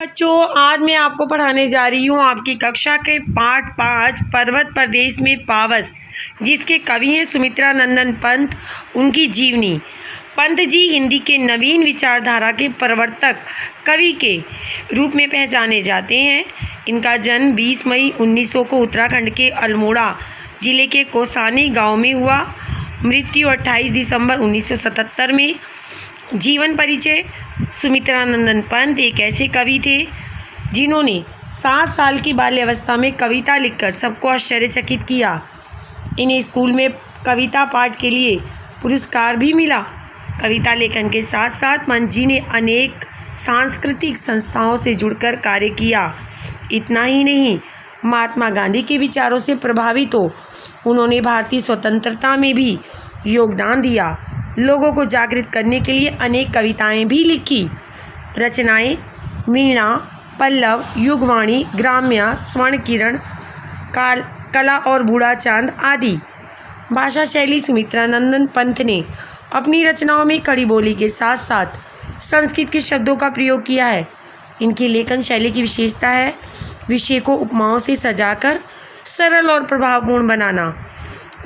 बच्चों, आज मैं आपको पढ़ाने जा रही हूँ आपकी कक्षा के पाठ 5 पर्वत प्रदेश में पावस, जिसके कवि हैं सुमित्रा नंदन पंत। उनकी जीवनी। पंत जी हिंदी के नवीन विचारधारा के प्रवर्तक कवि के रूप में पहचाने जाते हैं। इनका जन्म 20 मई 1900 को उत्तराखंड के अल्मोड़ा जिले के कोसानी गांव में हुआ। मृत्यु 28 दिसंबर 1977 में। जीवन परिचय। सुमित्रा नंदन पंत एक ऐसे कवि थे जिन्होंने 7 साल की बाल्यावस्था में कविता लिखकर सबको आश्चर्यचकित किया। इन्हें स्कूल में कविता पाठ के लिए पुरस्कार भी मिला। कविता लेखन के साथ साथ पंत जी ने अनेक सांस्कृतिक संस्थाओं से जुड़कर कार्य किया। इतना ही नहीं, महात्मा गांधी के विचारों से प्रभावित हो उन्होंने भारतीय स्वतंत्रता में भी योगदान दिया। लोगों को जागृत करने के लिए अनेक कविताएं भी लिखी। रचनाएं मीणा, पल्लव, युगवाणी, ग्राम्य, स्वर्ण किरण, कला और बूढ़ा चांद आदि। भाषा शैली। सुमित्रा नंदन पंत ने अपनी रचनाओं में खड़ी बोली के साथ साथ संस्कृत के शब्दों का प्रयोग किया है। इनकी लेखन शैली की विशेषता है विषय को उपमाओं से सजाकर सरल और प्रभावपूर्ण बनाना।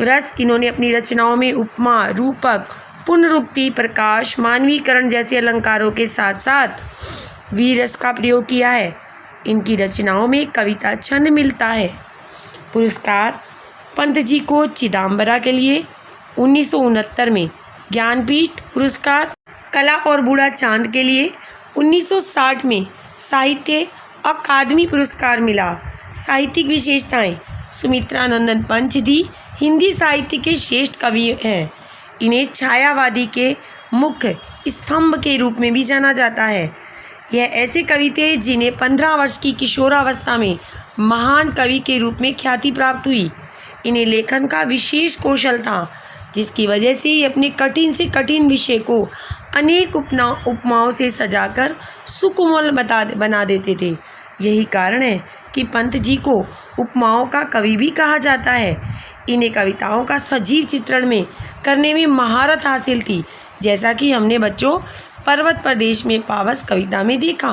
रस। इन्होंने अपनी रचनाओं में उपमा, रूपक, पुनरुक्ति, प्रकाश, मानवीकरण जैसे अलंकारों के साथ साथ वीरस का प्रयोग किया है। इनकी रचनाओं में कविता छंद मिलता है। पुरस्कार। पंत जी को चिदंबरा के लिए 1969 में ज्ञानपीठ पुरस्कार, कला और बूढ़ा चांद के लिए 1960 में साहित्य अकादमी पुरस्कार मिला। साहित्यिक विशेषताएं। सुमित्रा नंदन पंत जी हिंदी साहित्य के श्रेष्ठ कवि हैं। इन्हें छायावादी के मुख्य स्तंभ के रूप में भी जाना जाता है। यह ऐसे कवि थे जिन्हें 15 वर्ष की किशोरावस्था में महान कवि के रूप में ख्याति प्राप्त हुई। इन्हें लेखन का विशेष कौशल था, जिसकी वजह से ये अपने कठिन से कठिन विषय को अनेक उपमाओं से सजाकर सुकोमल बना देते थे। यही कारण है कि पंत जी को उपमाओं का कवि भी कहा जाता है। इन्हें कविताओं का सजीव चित्रण में करने में महारत हासिल थी, जैसा कि हमने बच्चों पर्वत प्रदेश में पावस कविता में देखा।